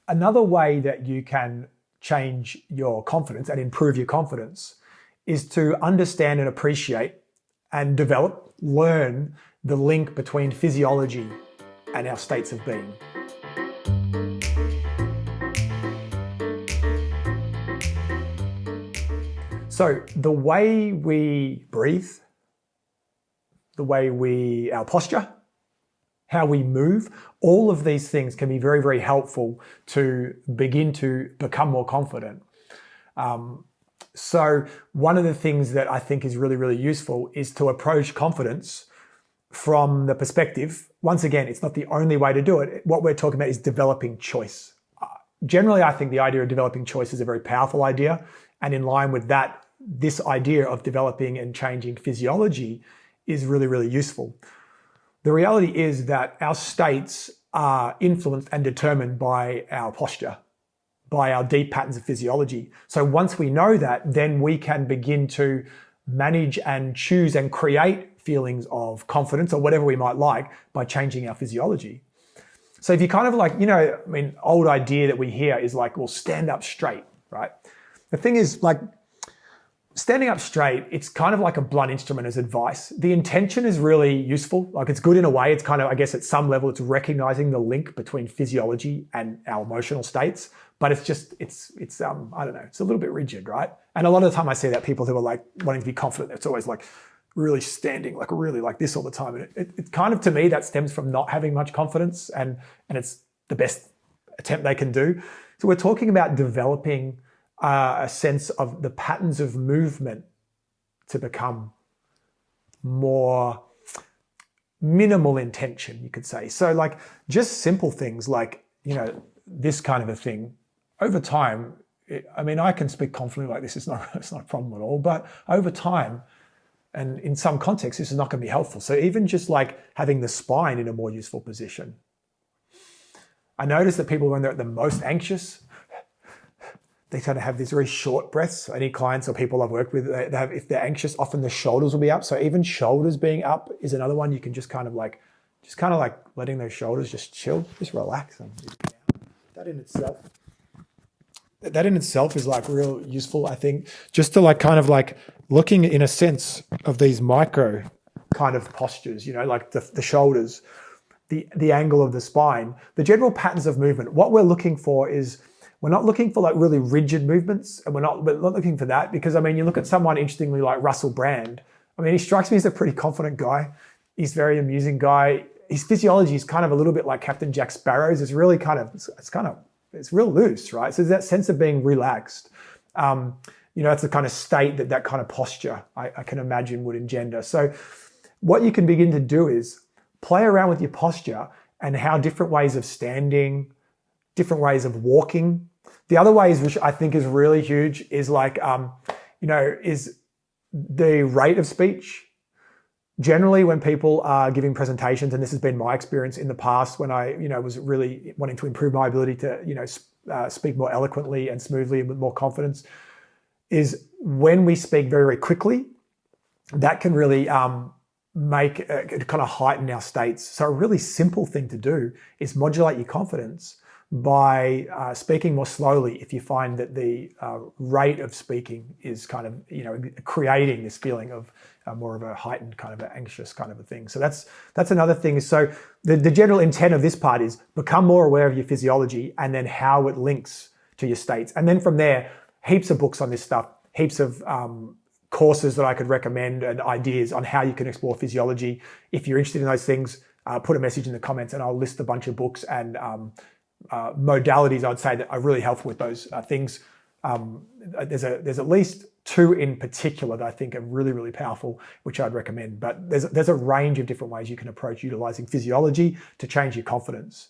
Another way that you can change your confidence and improve your confidence is to understand and appreciate and develop, learn the link between physiology and our states of being. So the way we breathe, the way our posture, how we move, all of these things can be very, very helpful to begin to become more confident. So one of the things that I think is really, really useful is to approach confidence from the perspective, once again, it's not the only way to do it. What we're talking about is developing choice. Generally, I think the idea of developing choice is a very powerful idea. And in line with that, this idea of developing and changing physiology is really, really useful. The reality is that our states are influenced and determined by our posture, by our deep patterns of physiology. So once we know that, then we can begin to manage and choose and create feelings of confidence or whatever we might like by changing our physiology. So if you kind of like, old idea that we hear is like, well, stand up straight, right? The thing is, like, standing up straight, it's kind of like a blunt instrument as advice. The intention is really useful. Like, it's good in a way. It's kind of, I guess at some level, it's recognizing the link between physiology and our emotional states. But it's just, it's I don't know, it's a little bit rigid, right? And a lot of the time I see that people who are like wanting to be confident, it's always like really standing, like really like this all the time. And it kind of, to me, that stems from not having much confidence, and it's the best attempt they can do. So we're talking about developing a sense of the patterns of movement to become more minimal in tension, you could say. So like just simple things like, this kind of a thing over time. I can speak confidently like this. It's not a problem at all, but over time and in some contexts, this is not going to be helpful. So even just like having the spine in a more useful position. I notice that people, when they're at the most anxious, they kind of have these very short breaths. Any clients or people I've worked with, they have, if they're anxious, often the shoulders will be up. So even shoulders being up is another one. You can just kind of like letting those shoulders just chill, just relax. And that in itself is like real useful, I think, just to like kind of like looking in a sense of these micro kind of postures, like the shoulders, the angle of the spine, the general patterns of movement. What we're looking for is, we're not looking for like really rigid movements, and we're not looking for that, because you look at someone interestingly like Russell Brand. He strikes me as a pretty confident guy. He's a very amusing guy. His physiology is kind of a little bit like Captain Jack Sparrow's. It's really it's real loose, right? So there's that sense of being relaxed. It's the kind of state that kind of posture I can imagine would engender. So what you can begin to do is play around with your posture and how different ways of standing, different ways of walking. The other ways, which I think is really huge, is like, is the rate of speech. Generally, when people are giving presentations, and this has been my experience in the past when I, was really wanting to improve my ability to, speak more eloquently and smoothly and with more confidence, is when we speak very, very quickly, that can really make kind of heighten our states. So a really simple thing to do is modulate your confidence by speaking more slowly if you find that the rate of speaking is kind of, creating this feeling of more of a heightened kind of an anxious kind of a thing. So that's another thing. So the general intent of this part is become more aware of your physiology and then how it links to your states. And then from there, heaps of books on this stuff, heaps of courses that I could recommend and ideas on how you can explore physiology. If you're interested in those things, put a message in the comments and I'll list a bunch of books and modalities I'd say that are really helpful with those things. There's at least two in particular that I think are really, really powerful, which I'd recommend. But there's a range of different ways you can approach utilizing physiology to change your confidence.